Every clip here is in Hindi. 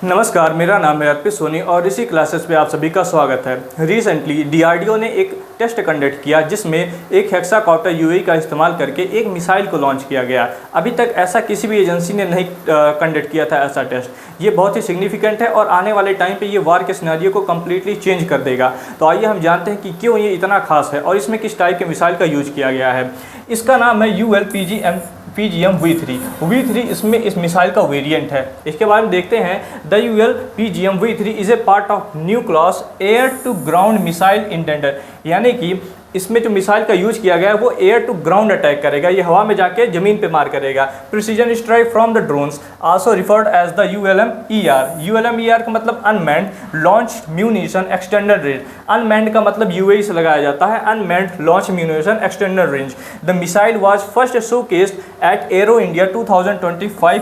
नमस्कार, मेरा नाम है अर्पित सोनी और इसी क्लासेस पे आप सभी का स्वागत है। रिसेंटली डीआरडीओ ने एक टेस्ट कंडक्ट किया जिसमें एक हेक्साकॉप्टर यूएवी का इस्तेमाल करके एक मिसाइल को लॉन्च किया गया। अभी तक ऐसा किसी भी एजेंसी ने नहीं कंडक्ट किया था ऐसा टेस्ट। ये बहुत ही सिग्निफिकेंट है और आने वाले टाइम पे ये वार के सिनेरियो को कम्प्लीटली चेंज कर देगा। तो आइए हम जानते हैं कि क्यों ये इतना खास है और इसमें किस टाइप के मिसाइल का यूज किया गया है। इसका नाम है ULPGM-V3 इसमें इस मिसाइल का वेरिएंट है। इसके बारे में देखते हैं। The ULPGM-V3 is a part of new class air to ground missile intender, यानी कि इसमें जो मिसाइल का यूज किया गया है वो एयर टू ग्राउंड अटैक करेगा। ये हवा में जाके ज़मीन पे मार करेगा। Precision strike from the drones also referred as the ULMER का मतलब unmanned launch munition extended range. Unmanned का मतलब यूएवी से लगाया जाता है, unmanned launch munition extended range. The missile was first showcased at aero India 2025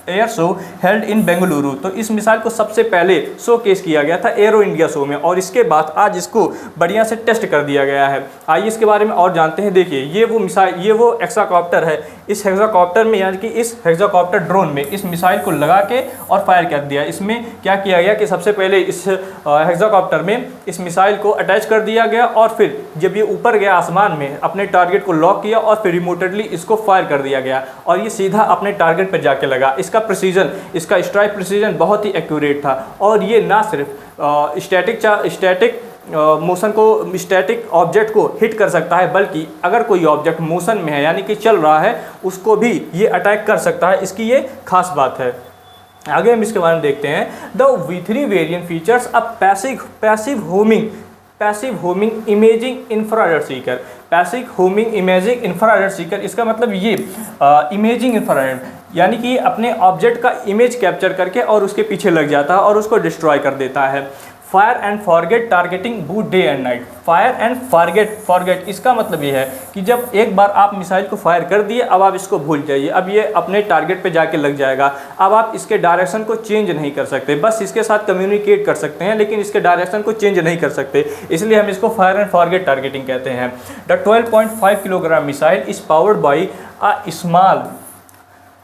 air show held in Bengaluru. तो इस मिसाइल को सबसे पहले शोकेस किया गया था एरो इंडिया शो में और इसके बाद आज इसको बढ़िया से टेस्ट कर दिया गया है। आइए इसके बारे में और जानते हैं। देखिए ये वो हेक्साकॉप्टर है। इस हेक्साकॉप्टर में यानी कि इस हेक्साकॉप्टर ड्रोन में इस मिसाइल को लगा के और फायर कर दिया। इसमें क्या किया गया कि सबसे पहले इस हेक्साकॉप्टर में इस मिसाइल को अटैच कर दिया गया और फिर जब ये ऊपर गया आसमान में अपने टारगेट को लॉक किया और फिर रिमोटली इसको फायर कर दिया गया और ये सीधा अपने टारगेट पर जाके लगा। इसका प्रिसीजन, इसका स्ट्राइक प्रिसीजन बहुत ही एक्यूरेट था और ये ना सिर्फ स्टैटिक मोशन को, स्टैटिक ऑब्जेक्ट को हिट कर सकता है, बल्कि अगर कोई ऑब्जेक्ट मोशन में है यानी कि चल रहा है उसको भी ये अटैक कर सकता है। इसकी ये खास बात है। आगे हम इसके बारे में देखते हैं। The V3 variant features a passive homing imaging infrared Sikar. Passive homing imaging infrared Sikar इसका मतलब ये इमेजिंग इंफ्रारेड यानी कि अपने ऑब्जेक्ट का इमेज कैप्चर करके और उसके पीछे लग जाता है और उसको डिस्ट्रॉय कर देता है। Fire and forget targeting boot day and night. Fire and forget इसका मतलब ये है कि जब एक बार आप मिसाइल को फायर कर दिए अब आप इसको भूल जाइए, अब ये अपने टारगेट पे जाके लग जाएगा। अब आप इसके डायरेक्शन को चेंज नहीं कर सकते, बस इसके साथ कम्युनिकेट कर सकते हैं लेकिन इसके डायरेक्शन को चेंज नहीं कर सकते, इसलिए हम इसको फायर एंड फॉरगेट टारगेटिंग कहते हैं। The 12.5 kilogram missile is powered by a small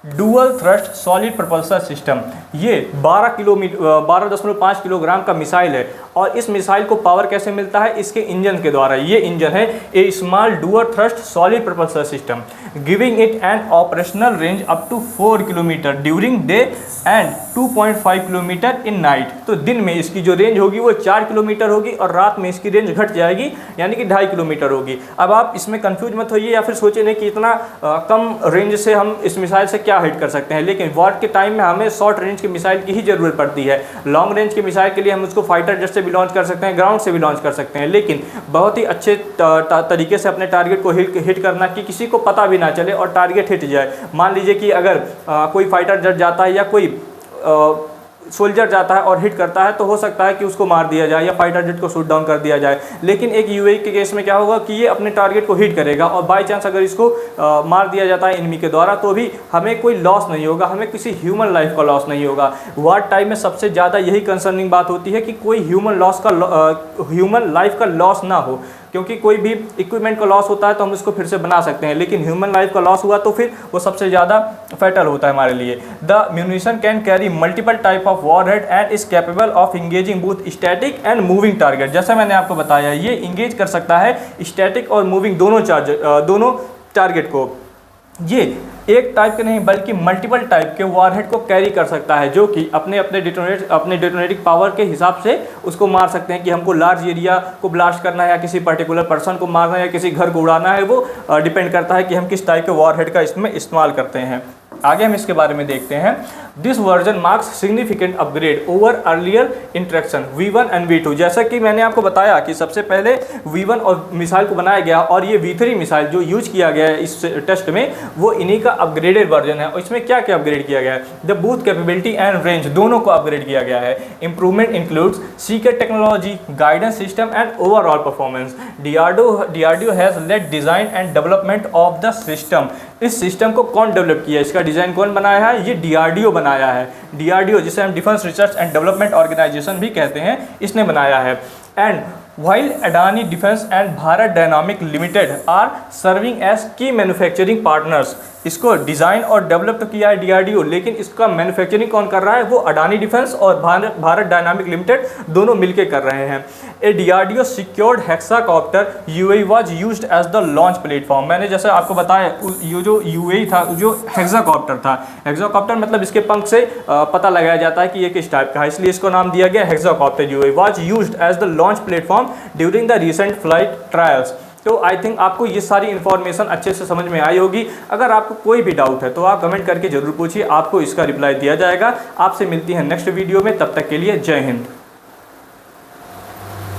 dual thrust solid propulsor system. ये 12.5 किलोग्राम का मिसाइल है और इस मिसाइल को पावर कैसे मिलता है? इसके इंजन के द्वारा। ये इंजन है a small dual thrust solid propulsor system giving it an operational range up to 4 kilometre during day and 2.5 kilometre in night. तो दिन में इसकी जो रेंज होगी वो 4 किलोमीटर होगी और रात में इसकी रेंज घट जाएगी यानी कि 2.5 किलोमीटर होगी। अब आप इसमें कंफ्यूज मत होइए या फिर सोचे नहीं कि इतना कम रेंज से हम इस मिसाइल से क्या हिट कर सकते हैं, लेकिन वॉर के टाइम में हमें शॉर्ट रेंज की मिसाइल की ही जरूरत पड़ती है। लॉन्ग रेंज की मिसाइल के लिए हम उसको फाइटर जेट से भी लॉन्च कर सकते हैं, ग्राउंड से भी लॉन्च कर सकते हैं, लेकिन बहुत ही अच्छे तरीके से अपने टारगेट को हिट करना कि किसी को पता भी ना चले और टारगेट हिट जाए। मान लीजिए कि अगर कोई फाइटर जेट जाता है या कोई सोल्जर जाता है और हिट करता है तो हो सकता है कि उसको मार दिया जाए या फाइटर जेट को शूट डाउन कर दिया जाए, लेकिन एक यूएवी के केस में क्या होगा कि ये अपने टारगेट को हिट करेगा और बाय चांस अगर इसको मार दिया जाता है एनिमी के द्वारा तो भी हमें कोई लॉस नहीं होगा, हमें किसी ह्यूमन लाइफ का लॉस नहीं होगा। वार टाइम में सबसे ज़्यादा यही कंसर्निंग बात होती है कि कोई ह्यूमन लाइफ का लॉस ना हो, क्योंकि कोई भी इक्विपमेंट का लॉस होता है तो हम उसको फिर से बना सकते हैं, लेकिन ह्यूमन लाइफ का लॉस हुआ तो फिर वो सबसे ज़्यादा फैटल होता है हमारे लिए। The munition can carry multiple type of warhead and is capable of engaging both static and moving target. जैसा मैंने आपको बताया ये इंगेज कर सकता है स्टैटिक और मूविंग दोनों टारगेट को। ये एक टाइप के नहीं बल्कि मल्टीपल टाइप के वॉरहेड को कैरी कर सकता है जो कि अपने डिटोनेटिंग पावर के हिसाब से उसको मार सकते हैं कि हमको लार्ज एरिया को ब्लास्ट करना है या किसी पर्टिकुलर पर्सन को मारना है या किसी घर को उड़ाना है, वो डिपेंड करता है कि हम किस टाइप के वॉरहेड का इसमें इस्तेमाल करते हैं। आगे हम इसके बारे में देखते हैं। This version marks significant upgrade over earlier interaction V1 and V2। जैसा कि मैंने आपको बताया कि सबसे पहले V1 और मिसाइल को बनाया गया और ये V3 मिसाइल जो यूज किया गया है इस टेस्ट में वो इन्हीं का अपग्रेडेड वर्जन है। और इसमें क्या क्या अपग्रेड किया गया है? The booth capability and range दोनों को अपग्रेड किया गया है। Improvement includes secret technology, guidance system and overall performance. DRDO has lead design and development of the system. इस सिस्टम को कौन डेवलप किया, इसका डिजाइन कौन बनाया है? ये DRDO बनाया है। DRDO जिसे हम defence research and development organisation भी कहते हैं, इसने बनाया है। And while Adani Defense and Bharat Dynamic Limited are serving as key manufacturing partners इसको डिज़ाइन और डेवलप तो किया है DRDO, लेकिन इसका मैन्युफैक्चरिंग कौन कर रहा है? वो अडानी डिफेंस और भारत डायनामिक लिमिटेड दोनों मिलकर कर रहे हैं। A DRDO secured hexacopter UAV was used as the launch platform. मैंने जैसे आपको बताया ये जो UAV था, जो हेक्साकॉप्टर था, हेक्साकॉप्टर मतलब इसके पंख से पता लगाया जाता है कि ये किस टाइप का है, इसलिए इसको नाम दिया गया hexacopter UAV was used as the launch platform during the recent flight trials. तो आई थिंक आपको ये सारी इन्फॉर्मेशन अच्छे से समझ में आई होगी। अगर आपको कोई भी डाउट है तो आप कमेंट करके जरूर पूछिए, आपको इसका रिप्लाई दिया जाएगा। आपसे मिलती है नेक्स्ट वीडियो में, तब तक के लिए जय हिंद।